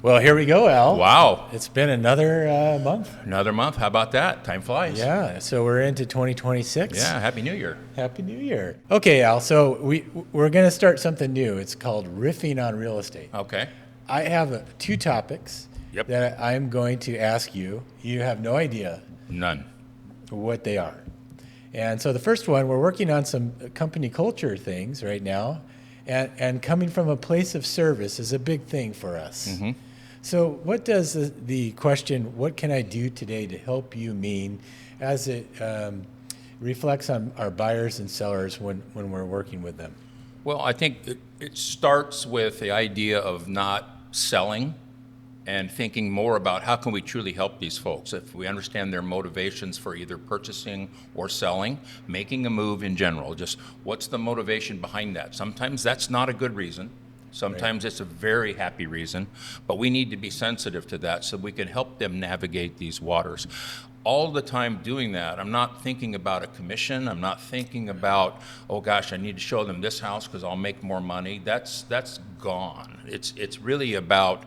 Well, here we go, Al. Wow. It's been another month. Another month. How about that? Time flies. Yeah, so we're into 2026. Yeah, Happy New Year. Happy New Year. Okay, Al, so we're going to start something new. It's called Riffing on Real Estate. Okay. I have two topics Yep. that I'm going to ask you. You have no idea None. what they are. And so the first one, we're working on some company culture things right now, and coming from a place of service is a big thing for us. Mm-hmm. So what does the question, what can I do today to help you, mean as it reflects on our buyers and sellers when we're working with them? Well, I think it starts with the idea of not selling and thinking more about how can we truly help these folks. If we understand their motivations for either purchasing or selling, making a move in general, just what's the motivation behind that? Sometimes that's not a good reason. Sometimes it's a very happy reason, but we need to be sensitive to that so we can help them navigate these waters. All the time doing that, I'm not thinking about a commission. I'm not thinking about, oh gosh, I need to show them this house because I'll make more money. That's gone. It's really about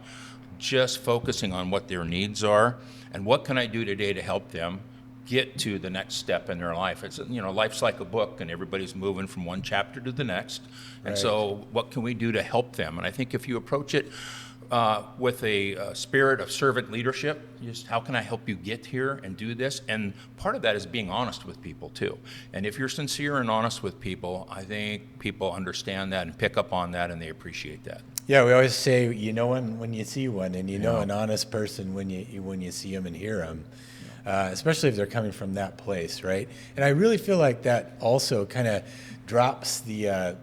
just focusing on what their needs are and what can I do today to help them get to the next step in their life. It's, life's like a book and everybody's moving from one chapter to the next. And Right. so what can we do to help them? And I think if you approach it with a spirit of servant leadership, just how can I help you get here and do this? And part of that is being honest with people too. And if you're sincere and honest with people, I think people understand that and pick up on that and they appreciate that. Yeah, we always say you know one when you see one, and you know Yeah. an honest person when you see them and hear them, especially if they're coming from that place, right? And I really feel like that also kind of drops the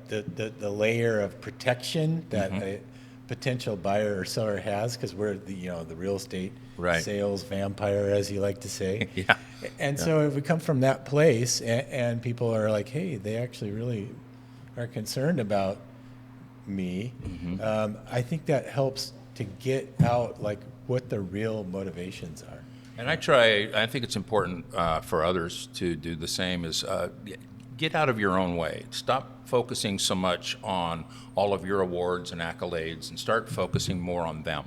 layer of protection that Mm-hmm. a potential buyer or seller has, because we're the real estate Right. sales vampire, as you like to say. Yeah. And so if we come from that place and people are like, hey, they actually really are concerned about me, I think that helps to get out like what the real motivations are. And I think it's important for others to do the same, is get out of your own way. Stop focusing so much on all of your awards and accolades and start focusing more on them.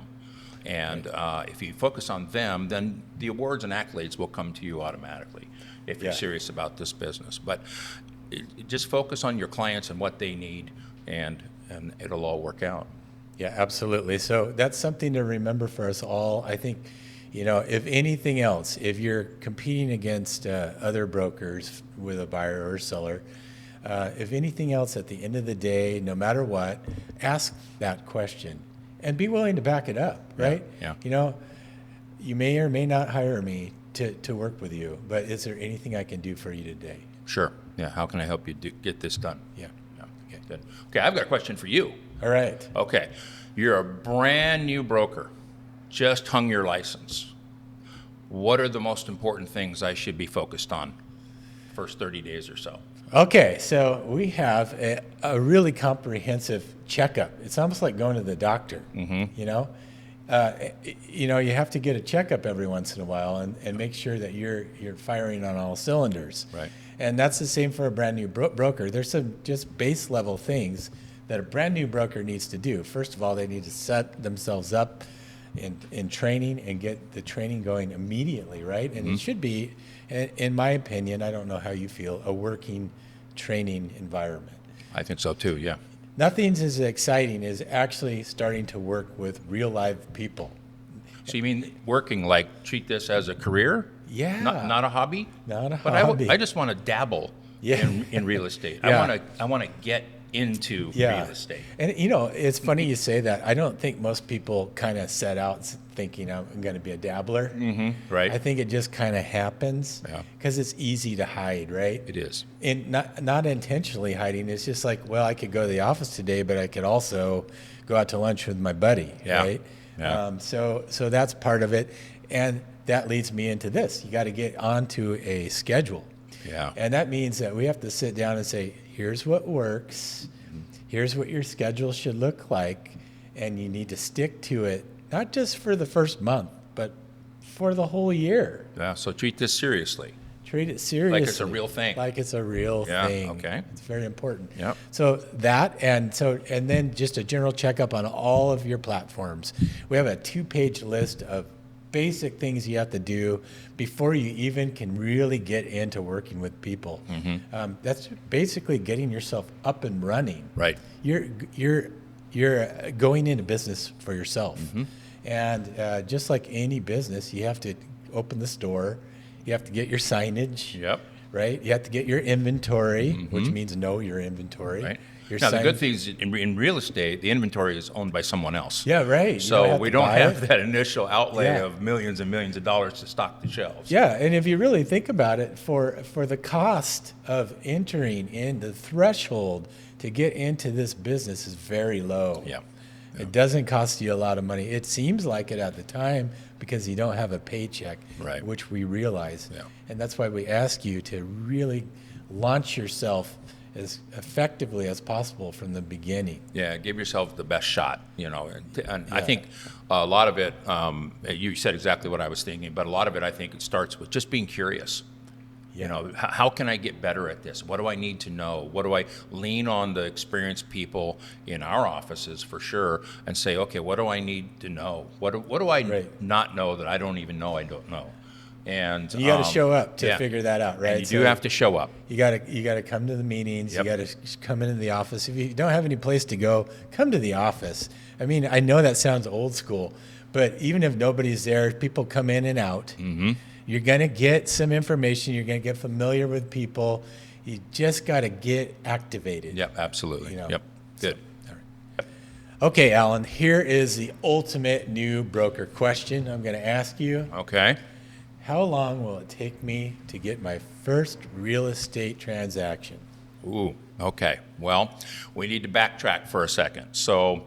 And if you focus on them, then the awards and accolades will come to you automatically if you're Yeah. serious about this business. But just focus on your clients and what they need, and it'll all work out. Yeah, absolutely. So that's something to remember for us all. I think, if anything else, if you're competing against other brokers with a buyer or seller, if anything else, at the end of the day, no matter what, ask that question and be willing to back it up, right? Yeah. You may or may not hire me to work with you, but is there anything I can do for you today? Sure. Yeah. How can I help you get this done? Yeah. Okay, good. Okay, I've got a question for you. All right. Okay, you're a brand new broker, just hung your license. What are the most important things I should be focused on first 30 days or so? Okay, so we have a really comprehensive checkup. It's almost like going to the doctor. Mm-hmm. You have to get a checkup every once in a while and make sure that you're firing on all cylinders. Right. And that's the same for a brand new broker. There's some just base level things that a brand new broker needs to do. First of all, they need to set themselves up in training and get the training going immediately, right? And it should be, in my opinion, I don't know how you feel, a working training environment. I think so too, yeah. Nothing's as exciting as actually starting to work with real live people. So you mean working, like treat this as a career? Yeah. Not a hobby? Not a But hobby. I just want to dabble Yeah. in real estate. Yeah. I want to get into Yeah. real estate. And it's funny you say that. I don't think most people kind of set out thinking I'm going to be a dabbler. Mm-hmm. Right. I think it just kind of happens Yeah. because it's easy to hide, right? It is. And not intentionally hiding. It's just like, well, I could go to the office today, but I could also go out to lunch with my buddy, Yeah. right? Yeah. So that's part of it. And that leads me into this. You got to get onto a schedule. Yeah. And that means that we have to sit down and say, here's what works, here's what your schedule should look like, and you need to stick to it, not just for the first month, but for the whole year. Yeah. So treat this seriously. Treat it seriously. Like it's a real thing. Like it's a real Yeah, thing. okay. It's very important. Yep. So and then just a general checkup on all of your platforms. We have a 2-page list of basic things you have to do before you even can really get into working with people. That's basically getting yourself up and running. Right. You're going into business for yourself, and just like any business, you have to open the store. You have to get your signage. Yep. Right. You have to get your inventory, which means know your inventory. Right. Your Now, the good thing is in real estate, the inventory is owned by someone else. Yeah, right. So we don't have it. that initial outlay Yeah. of millions and millions of dollars to stock the shelves. Yeah, and if you really think about it, for the cost of entering in, the threshold to get into this business is very low. Yeah. It doesn't cost you a lot of money. It seems like it at the time because you don't have a paycheck, Right. which we realize. Yeah. And that's why we ask you to really launch yourself as effectively as possible from the beginning. Yeah, give yourself the best shot, and I think a lot of it, you said exactly what I was thinking, but a lot of it, I think it starts with just being curious. How can I get better at this? What do I need to know? What do I lean on the experienced people in our offices for sure and say, okay, what do I need to know? What do I Right. not know that I don't even know I don't know? And You got to show up to yeah. figure that out, right? And you do have to show up. You got to come to the meetings. Yep. You got to come into the office. If you don't have any place to go, come to the office. I mean, I know that sounds old school, but even if nobody's there, people come in and out. You're going to get some information. You're going to get familiar with people. You just got to get activated. Yep, absolutely. Yep, good. Okay, Alan, here is the ultimate new broker question I'm going to ask you. Okay. How long will it take me to get my first real estate transaction? Ooh, okay. Well, we need to backtrack for a second. So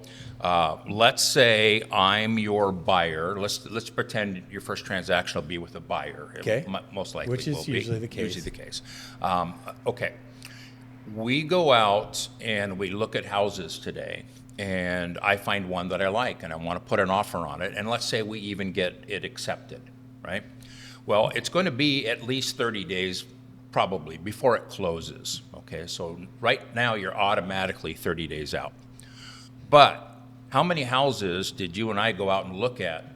let's say I'm your buyer. Let's pretend your first transaction will be with a buyer. Okay. Most likely Which is will be. usually the case. Usually the case. Okay. We go out and we look at houses today, and I find one that I like, and I want to put an offer on it, and let's say we even get it accepted, right? Well, it's going to be at least 30 days probably before it closes, okay? So right now you're automatically 30 days out. But how many houses did you and I go out and look at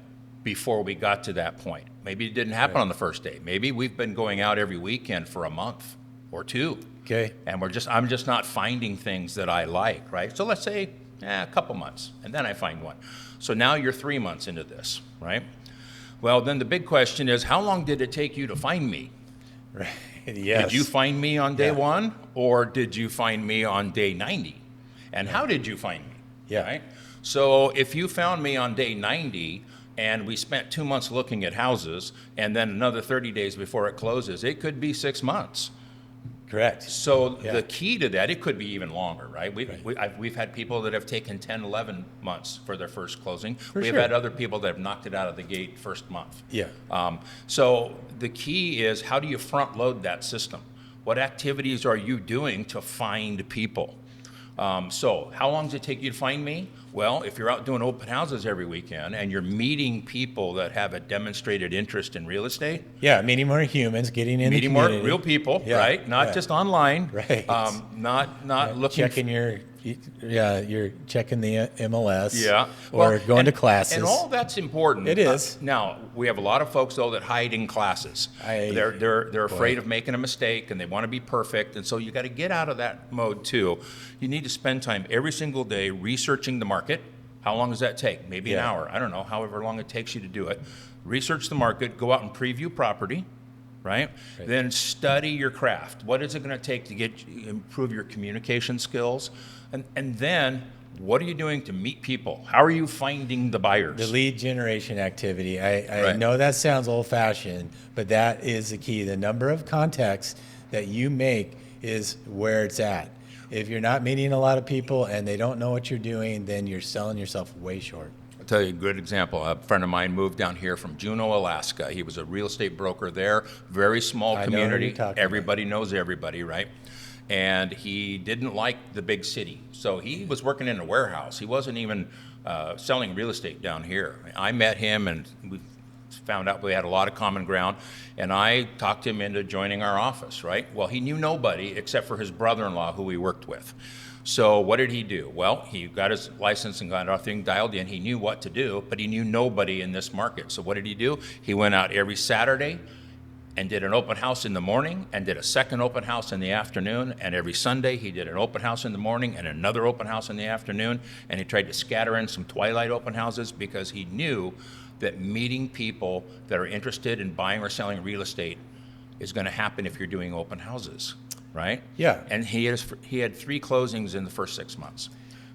before we got to that point? Maybe it didn't happen on the first day. Maybe we've been going out every weekend for a month or two. Okay. And I'm just not finding things that I like, right? So let's say a couple months, and then I find one. So now you're 3 months into this, right? Well, then the big question is, how long did it take you to find me? Right. Yes. Did you find me on day one, or did you find me on day 90? And how did you find me? Yeah. Right? So if you found me on day 90 and we spent 2 months looking at houses and then another 30 days before it closes, it could be 6 months. Correct. So the key to that, it could be even longer, right? Right. We've had people that have taken 10, 11 months for their first closing. We've sure. had other people that have knocked it out of the gate first month. Yeah. So the key is, how do you front load that system? What activities are you doing to find people? So how long does it take you to find me? Well, if you're out doing open houses every weekend and you're meeting people that have a demonstrated interest in real estate, Yeah, meeting more humans, getting in meeting the more community. real people, Yeah, right? Not yeah. just online. Right. Not looking. Checking you're checking the MLS. Yeah. Or Well, going to classes. And all that's important. It is. Now, we have a lot of folks, though, that hide in classes. They're afraid of making a mistake, and they want to be perfect, and so you got to get out of that mode, too. You need to spend time every single day researching the market. How long does that take? Maybe an hour. I don't know, however long it takes you to do it. Research the market, go out and preview property, right? Then study your craft. What is it going to take to improve your communication skills? And then, what are you doing to meet people? How are you finding the buyers? The lead generation activity. I Right. know that sounds old-fashioned, but that is the key. The number of contacts that you make is where it's at. If you're not meeting a lot of people and they don't know what you're doing, then you're selling yourself way short. I'll tell you a good example. A friend of mine moved down here from Juneau, Alaska. He was a real estate broker there, very small I know who community. you're talking Everybody knows everybody, right? And he didn't like the big city. So he was working in a warehouse. He wasn't even selling real estate down here. I met him and we found out we had a lot of common ground, and I talked him into joining our office, right? Well, he knew nobody except for his brother-in-law who he worked with. So what did he do? Well, he got his license and got everything dialed in. He knew what to do, but he knew nobody in this market. So what did he do? He went out every Saturday and did an open house in the morning and did a second open house in the afternoon. And every Sunday he did an open house in the morning and another open house in the afternoon. And he tried to scatter in some twilight open houses because he knew that meeting people that are interested in buying or selling real estate is going to happen if you're doing open houses, right? Yeah. And he had 3 closings in the first 6 months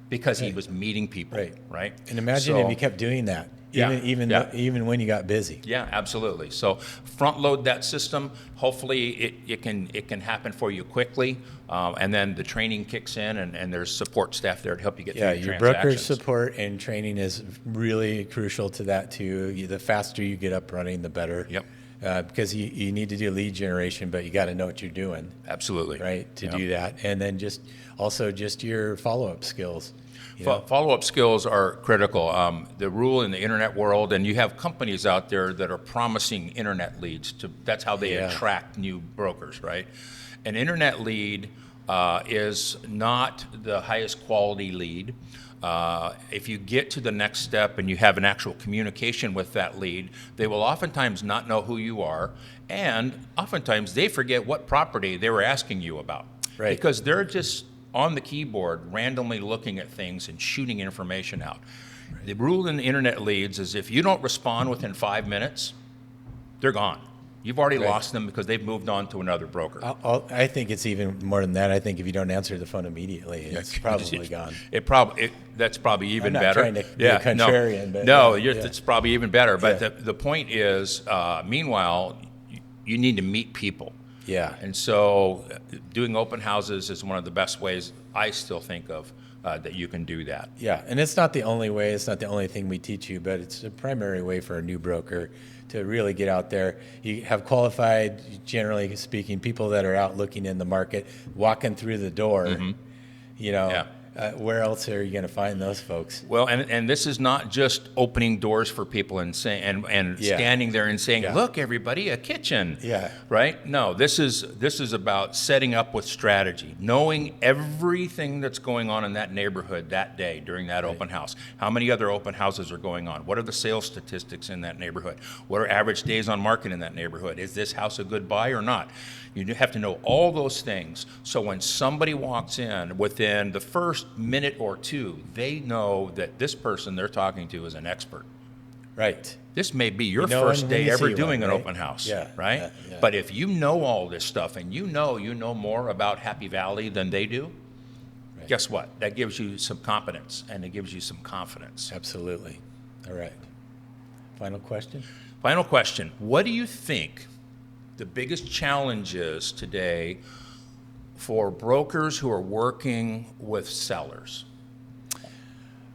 because he was meeting people, right? And imagine if you kept doing that, even when you got busy. Yeah, absolutely. So front load that system. Hopefully it can happen for you quickly, and then the training kicks in, and there's support staff there to help you get through your your transactions. broker support and training is really crucial to that too. The faster you get up running, the better. Yep. Because you need to do lead generation, but you got to know what you're doing. Absolutely. Right, to do that. And then just your follow-up skills. Follow-up skills are critical. The rule in the internet world, and you have companies out there that are promising internet leads. That's how they attract new brokers, right? An internet lead is not the highest quality lead. If you get to the next step and you have an actual communication with that lead, they will oftentimes not know who you are, and oftentimes they forget what property they were asking you about. Right. Because they're just on the keyboard randomly looking at things and shooting information out. Right. The rule in the internet leads is if you don't respond within 5 minutes, they're gone. You've already lost them because they've moved on to another broker. I think it's even more than that. I think if you don't answer the phone immediately, it's probably gone. That's probably even I'm not better. trying to be a contrarian, it's probably even better. But the point is, meanwhile, you need to meet people. Yeah. And so doing open houses is one of the best ways I still think of that you can do that. Yeah, and it's not the only way. It's not the only thing we teach you, but it's a primary way for a new broker to really get out there. You have qualified, generally speaking, people that are out looking in the market, walking through the door. Where else are you going to find those folks? Well, and this is not just opening doors for people and saying and standing there and saying, "Look, everybody, a kitchen." Yeah. Right? No, this is about setting up with strategy, knowing everything that's going on in that neighborhood that day during that open house. How many other open houses are going on? What are the sales statistics in that neighborhood? What are average days on market in that neighborhood? Is this house a good buy or not? You have to know all those things, so when somebody walks in, within the first minute or two, they know that this person they're talking to is an expert. Right. This may be your first day ever doing an open house, right? Yeah. But if you know all this stuff and you know more about Happy Valley than they do, guess what? That gives you some competence and it gives you some confidence. Absolutely. All right. Final question? Final question. What do you think the biggest challenge is today for brokers who are working with sellers?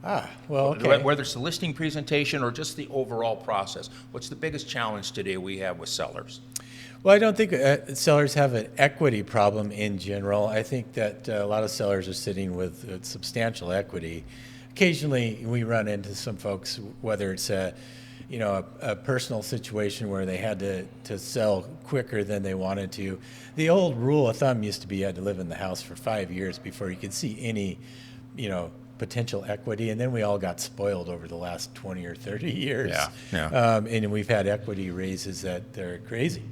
Well, okay. Whether it's the listing presentation or just the overall process, what's the biggest challenge today we have with sellers? Well, I don't think sellers have an equity problem in general. I think that a lot of sellers are sitting with substantial equity. Occasionally, we run into some folks, whether it's a personal situation where they had to sell quicker than they wanted to. The old rule of thumb used to be you had to live in the house for 5 years before you could see any, potential equity, and then we all got spoiled over the last 20 or 30 years. And we've had equity raises that they're crazy.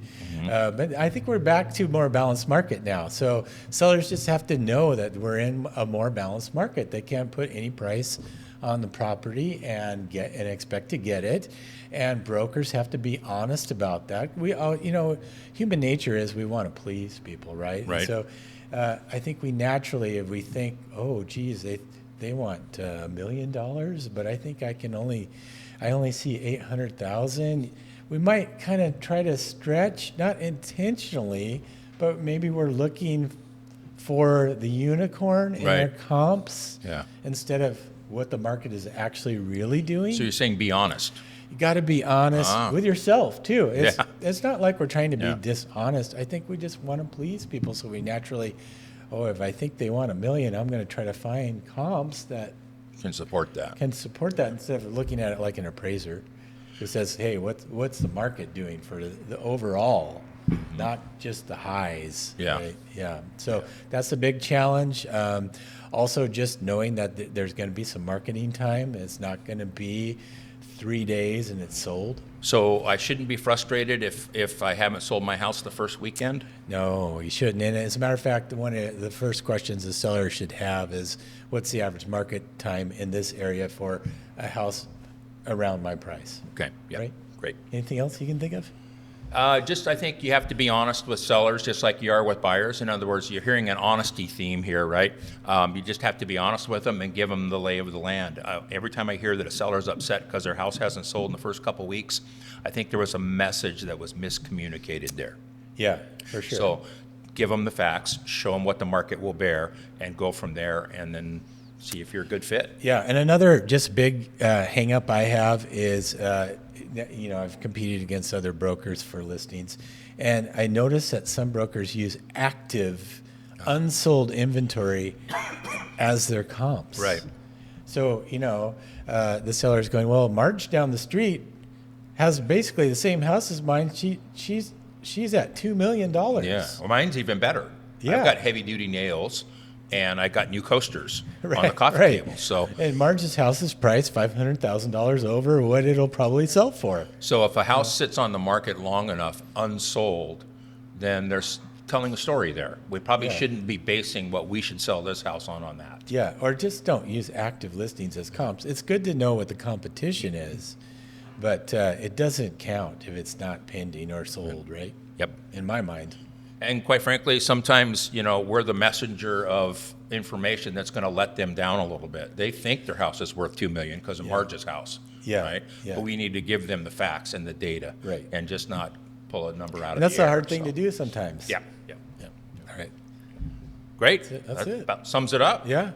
But I think we're back to a more balanced market now. So sellers just have to know that we're in a more balanced market. They can't put any price on the property and expect to get it, and brokers have to be honest about that. We all, human nature is we want to please people, right? Right. And so I think we naturally, if we think, oh, geez, they want $1 million, but I think I only see 800,000. We might kind of try to stretch, not intentionally, but maybe we're looking for the unicorn in our comps instead of what the market is actually really doing. So you're saying be honest. You got to be honest with yourself too. It's not like we're trying to be dishonest. I think we just want to please people, so we naturally, if I think they want $1 million, I'm going to try to find comps that can support that. Instead of looking at it like an appraiser. It says, hey, what's the market doing for the overall, not just the highs? Yeah. Right? Yeah. So that's a big challenge. Also, just knowing that there's going to be some marketing time. It's not going to be 3 days and it's sold. So I shouldn't be frustrated if I haven't sold my house the first weekend? No, you shouldn't. And as a matter of fact, one of the first questions the seller should have is, what's the average market time in this area for a house around my price? Okay, yeah, Right? great. Anything else you can think of? Just, I think you have to be honest with sellers, just like you are with buyers. In other words, you're hearing an honesty theme here, right? You just have to be honest with them and give them the lay of the land. Every time I hear that a seller's upset because their house hasn't sold in the first couple weeks, I think there was a message that was miscommunicated there. Yeah, for sure. So give them the facts, show them what the market will bear, and go from there, and then see if you're a good fit. Yeah, and another just big hang up I have is, I've competed against other brokers for listings, and I noticed that some brokers use active, unsold inventory as their comps. Right. So, the seller's going, well, Marge down the street has basically the same house as mine. She's at $2 million. Yeah, well, mine's even better. Yeah. I've got heavy-duty nails, and I got new coasters on the Right, coffee right. table. So, And Marge's house is priced $500,000 over what it'll probably sell for. so if a house sits on the market long enough unsold, then there's telling a story there. We probably Yeah. shouldn't be basing what we should sell this house on that. Yeah, or just don't use active listings as comps. It's good to know what the competition is, but it doesn't count if it's not pending or sold, right? Yep. In my mind. And quite frankly, sometimes, we're the messenger of information that's going to let them down a little bit. They think their house is worth $2 million because of Marge's house. Yeah, Right? yeah. But we need to give them the facts and the data. Right. And just not pull a number out And of that's the a air. hard thing So, to do sometimes. Yeah, yeah. Yeah. All right. Great. That's it. That about sums it up. Yeah.